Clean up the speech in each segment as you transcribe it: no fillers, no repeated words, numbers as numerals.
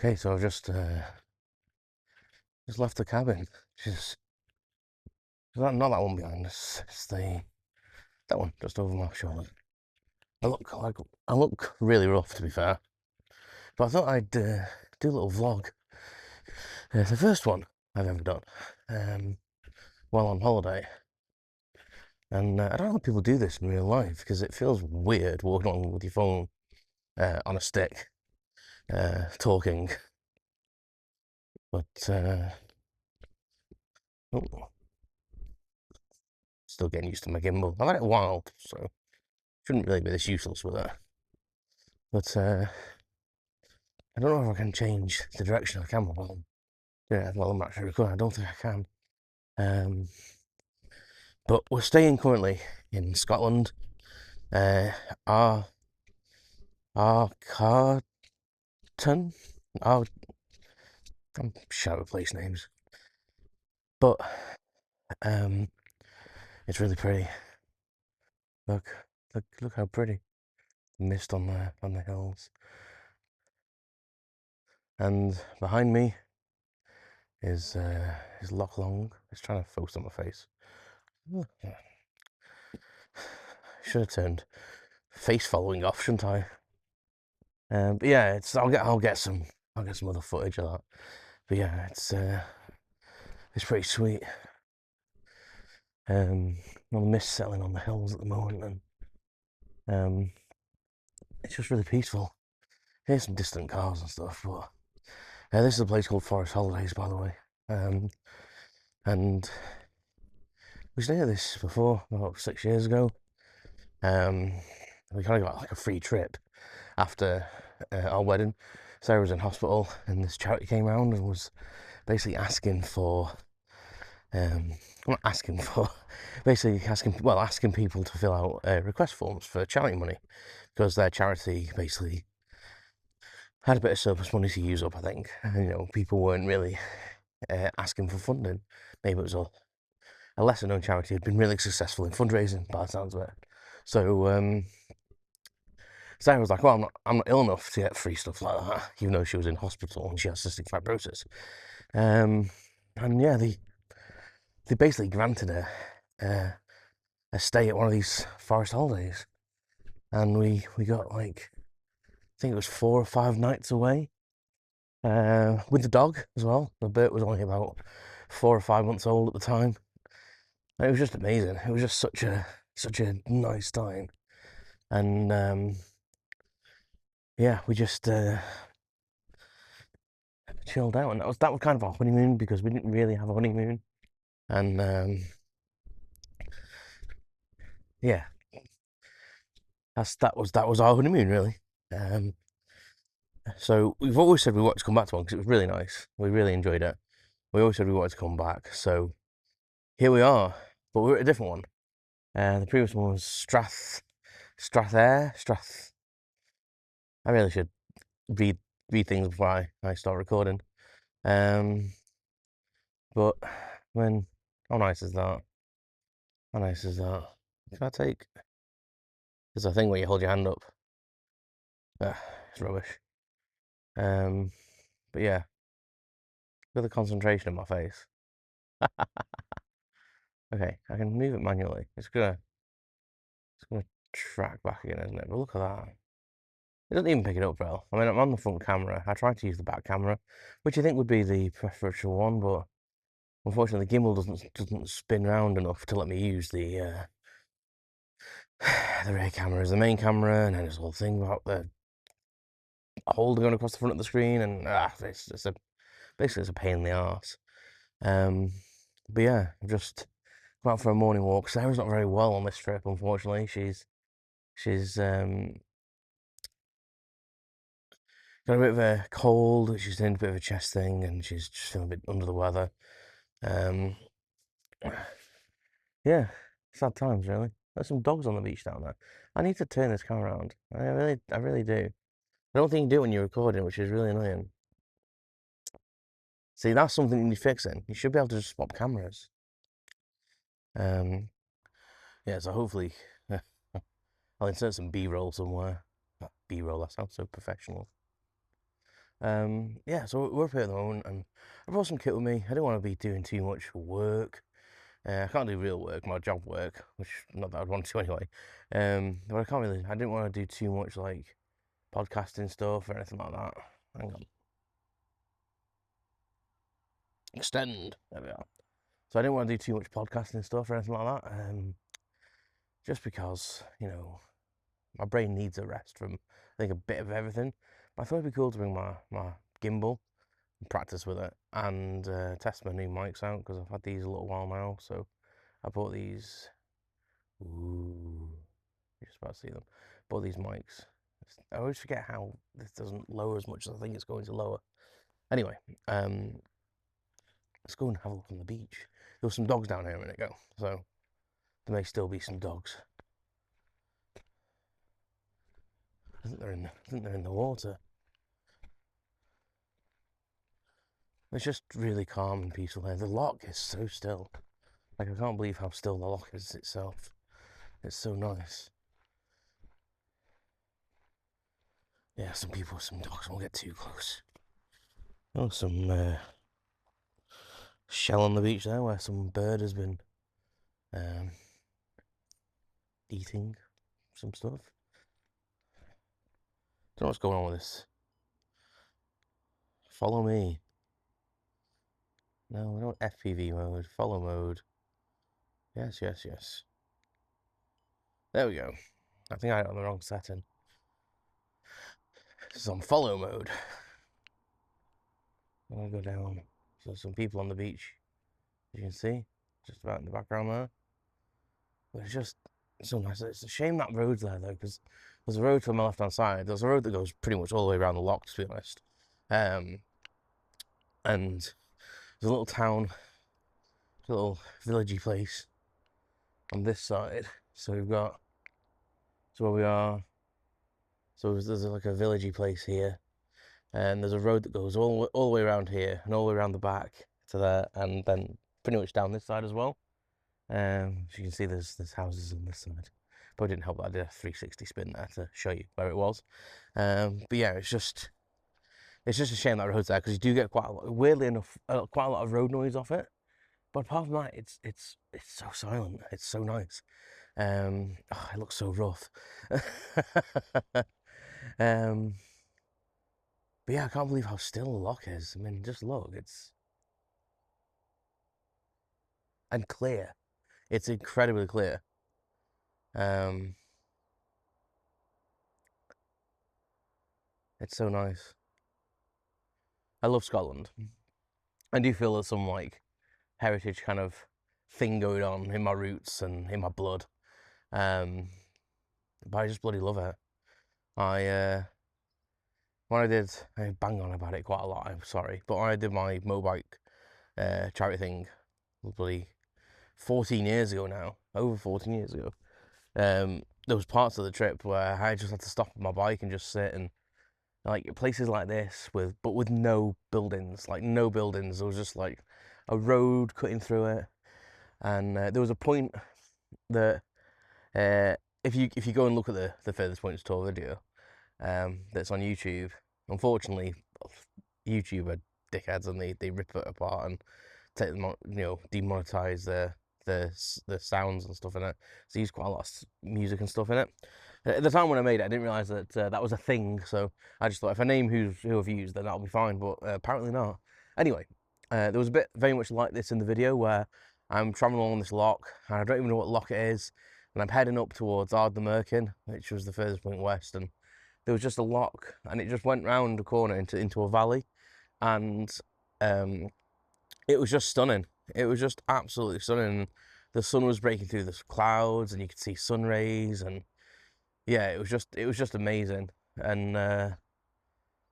Okay, so I've just left the cabin. Just not that one behind us. It's that one just over my shoulder. I look really rough, to be fair. But I thought I'd do a little vlog. It's the first one I've ever done while on holiday. And I don't know how people do this in real life because it feels weird walking along with your phone on a stick, talking. But oh, still getting used to my gimbal. I've had it a while, so shouldn't really be this useless with it. But I don't know if I can change the direction of the camera while I'm actually recording. I don't think I can. But we're staying currently in Scotland. Our Carton. I'm shouting with place names, but it's really pretty. Look how pretty. The mist on the hills, and behind me is Loch Long. It's trying to focus on my face. Should have turned face following off, shouldn't I? But yeah, I'll get some other footage of that. But yeah, it's pretty sweet. The mist settling on the hills at the moment, and it's just really peaceful. Here's some distant cars and stuff, but this is a place called Forest Holidays, by the way. And we stayed at this before, about 6 years ago. We kind of got like a free trip after our wedding. Sarah was in hospital, and this charity came around and was basically asking for, not asking for, basically asking people to fill out request forms for charity money, because their charity basically had a bit of surplus money to use up, I think. And, people weren't really asking for funding. Maybe it was a lesser known charity had been really successful in fundraising, by the sounds of it. So Sarah was like, well, I'm not ill enough to get free stuff like that, even though she was in hospital and she has cystic fibrosis. And yeah, they basically granted her a stay at one of these forest holidays, and we got like, I think it was 4 or 5 nights away, with the dog as well. The Bert was only about 4 or 5 months old at the time. And it was just amazing. It was just such a nice time, and yeah, we just chilled out, and that was kind of our honeymoon, because we didn't really have a honeymoon, and yeah, that was our honeymoon really. So we've always said we wanted to come back to one because it was really nice. We really enjoyed it. We always said we wanted to come back, so here we are. But we're at a different one. The previous one was Strathair. I really should read things before I start recording. But when how nice is that? How nice is that? Can I take? There's a thing where you hold your hand up. It's rubbish. But yeah, with the concentration in my face. Okay, I can move it manually. It's gonna track back again, isn't it? But look at that. It doesn't even pick it up well. I mean, I'm on the front camera. I tried to use the back camera, which I think would be the preferential one, but unfortunately the gimbal doesn't spin round enough to let me use the rear camera as the main camera, and then there's a whole thing about the holder going across the front of the screen, and basically it's a pain in the arse. But yeah, I've just come out for a morning walk. Sarah's not very well on this trip, unfortunately. She's got a bit of a cold. She's doing a bit of a chest thing, and she's just feeling a bit under the weather. Yeah, sad times really. There's some dogs on the beach down there. I need to turn this camera around. I really do. I don't think you do it when you're recording, which is really annoying. See, that's something you need fixing. You should be able to just swap cameras. Yeah, so hopefully I'll insert some B-roll somewhere. B-roll, that sounds so professional. Yeah, so we're up here at the moment, and I brought some kit with me. I don't want to be doing too much work. I can't do real work, my job work, which not that I'd want to anyway. But I didn't want to do too much like podcasting stuff or anything like that. Hang on. Extend. There we are. So I didn't want to do too much podcasting stuff or anything like that. Just because, my brain needs a rest from, I think, a bit of everything. But I thought it'd be cool to bring my gimbal and practice with it and test my new mics out because I've had these a little while now. So I bought these. Ooh, you're just about to see them. Bought these mics. I always forget how this doesn't lower as much as I think it's going to lower. Anyway, let's go and have a look on the beach. There were some dogs down here a minute ago, so there may still be some dogs. I think they're in the water. It's just really calm and peaceful here. The loch is so still. Like, I can't believe how still the loch is itself. It's so nice. Yeah, some people, some dogs won't get too close. Oh, some shell on the beach there where some bird has been eating some stuff. Don't know what's going on with this. Follow me. No, we don't FPV mode. Follow mode. Yes, yes, yes. There we go. I think I had it on the wrong setting. This is on follow mode. I'm gonna go down. So some people on the beach, as you can see, just about in the background there. But it's just so nice. It's a shame that road's there though, because there's a road to my left-hand side. There's a road that goes pretty much all the way around the loch, to be honest. And there's a little town, a little villagey place on this side. So we've got, so where we are. So there's like a villagey place here, and there's a road that goes all the way around here and all the way around the back to there, and then pretty much down this side as well. As you can see, there's houses on this side. Probably didn't help that I did a 360 spin there to show you where it was. But yeah, it's just a shame that road's there because you do get weirdly enough, quite a lot of road noise off it. But apart from that, it's so silent. It's so nice. It looks so rough. But yeah, I can't believe how still the loch is. I mean, just look, and clear. It's incredibly clear. It's so nice. I love Scotland. I do feel there's some like heritage kind of thing going on in my roots and in my blood. But I just bloody love it. I bang on about it quite a lot, I'm sorry, but when I did my motorbike charity thing, bloody 14 years ago now, over 14 years ago, there was parts of the trip where I just had to stop my bike and just sit and like places like this but with no buildings, like no buildings. There was just like a road cutting through it, and there was a point that if you go and look at the furthest points tour video that's on YouTube, unfortunately, YouTube are dickheads and they rip it apart and take them, demonetize the sounds and stuff in it. So use quite a lot of music and stuff in it. At the time when I made it, I didn't realize that that was a thing. So I just thought if I name who I've used, then that'll be fine. But apparently not. Anyway, there was a bit very much like this in the video where I'm traveling along this loch and I don't even know what loch it is, and I'm heading up towards Ardnamurchan, which was the furthest point west, and there was just a loch, and it just went round the corner into a valley, and it was just stunning. It was just absolutely stunning. The sun was breaking through the clouds, and you could see sun rays, and yeah, it was just amazing. And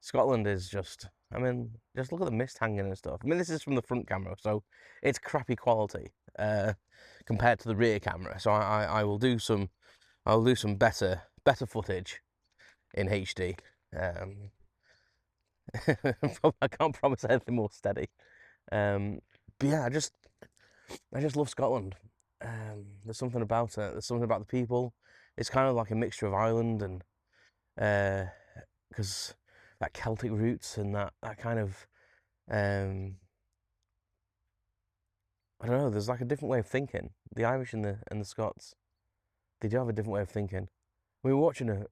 Scotland is just, I mean, just look at the mist hanging and stuff. I mean, this is from the front camera, so it's crappy quality compared to the rear camera. So I will do some better footage in HD. I can't promise anything more steady. But yeah, I just love Scotland. There's something about it. There's something about the people. It's kind of like a mixture of Ireland and because that Celtic roots and that kind of I don't know. There's like a different way of thinking. The Irish and the Scots, they do have a different way of thinking. We were watching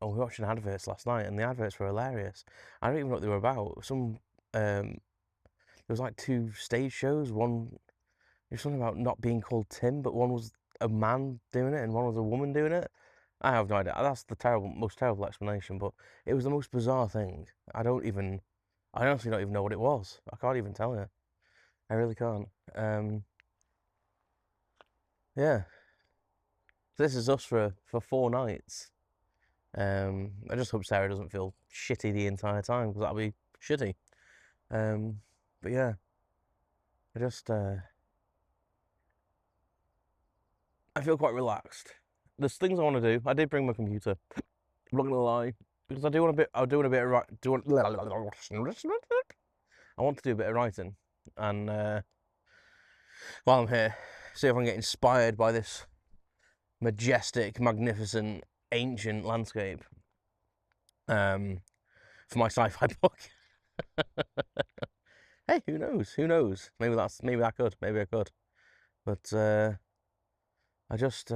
adverts last night, and the adverts were hilarious. I don't even know what they were about. There was like two stage shows. One, it was something about not being called Tim, but one was a man doing it, and one was a woman doing it. I have no idea. That's the most terrible explanation, but it was the most bizarre thing. I honestly don't even know what it was. I can't even tell you. I really can't. Yeah. So this is us for 4 nights. I just hope Sarah doesn't feel shitty the entire time because that'll be shitty. But yeah, I just I feel quite relaxed. There's things I want to do. I did bring my computer. I'm not gonna lie because I want to do a bit of writing, and while I'm here, see if I can get inspired by this majestic, magnificent, ancient landscape. For my sci-fi book. Hey, who knows? Who knows? Maybe I could. Maybe I could. But I just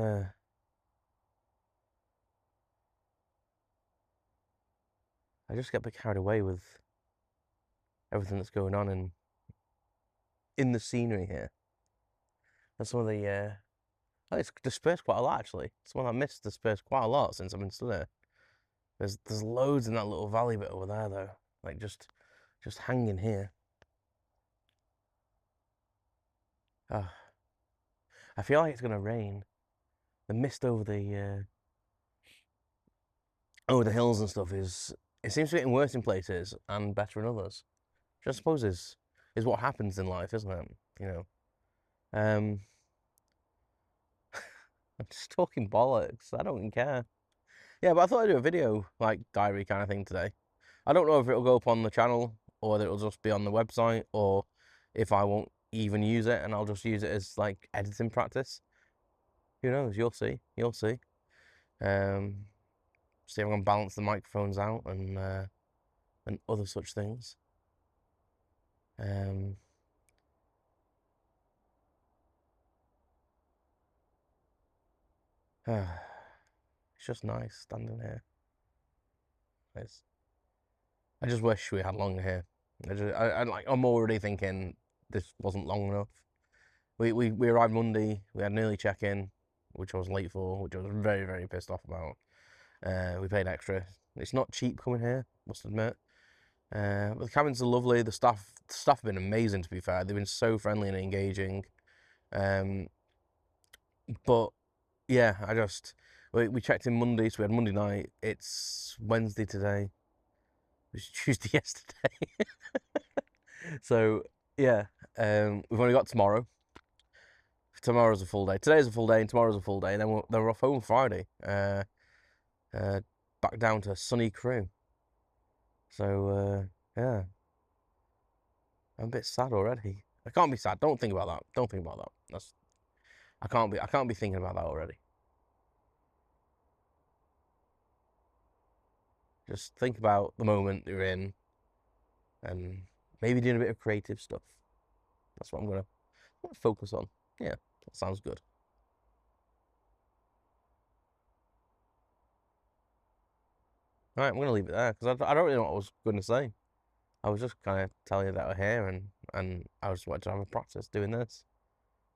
get a bit carried away with everything that's going on in the scenery here. And some of the it's dispersed quite a lot actually. Some of I missed dispersed quite a lot since I've been stood here. There's loads in that little valley bit over there though. Like just hanging here. I feel like it's gonna rain. The mist over the hills and stuff it seems to be getting worse in places and better in others. Which I suppose is what happens in life, isn't it? You know. I'm just talking bollocks. I don't care. Yeah, but I thought I'd do a video like diary kind of thing today. I don't know if it'll go up on the channel or whether it'll just be on the website or if I won't even use it and I'll just use it as like editing practice. Who knows? You'll see. You'll see. See if I can balance the microphones out and other such things. It's just nice standing here. I just wish we had longer hair. I'm already thinking this wasn't long enough. We arrived Monday. We had an early check-in, which I was late for, which I was very, very pissed off about. We paid extra. It's not cheap coming here, must admit. But the cabins are lovely. The staff have been amazing, to be fair. They've been so friendly and engaging. But yeah, we checked in Monday, so we had Monday night. It's Wednesday today. It was Tuesday yesterday. So yeah, we've only got tomorrow. Tomorrow's a full day. Today's a full day, and tomorrow's a full day. And then we're off home Friday. Back down to sunny Crewe. So yeah, I'm a bit sad already. I can't be sad. Don't think about that. Don't think about that. I can't be thinking about that already. Just think about the moment you're in, and maybe doing a bit of creative stuff. That's what I'm gonna focus on. Yeah, that sounds good. All right, I'm gonna leave it there because I don't really know what I was going to say. I was just kind of telling you that we're here and I just wanted to have a practice doing this.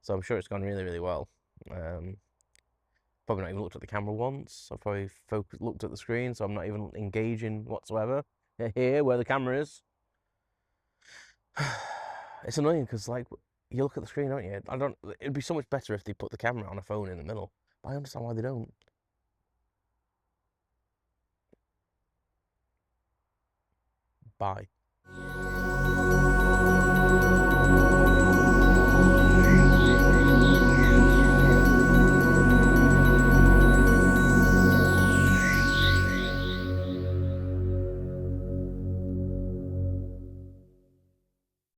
So I'm sure it's gone really, really well. Probably not even looked at the camera once. I've probably looked at the screen, so I'm not even engaging whatsoever. Here, where the camera is. It's annoying because like you look at the screen, don't you? It'd be so much better if they put the camera on a phone in the middle. But I understand why they don't. Bye.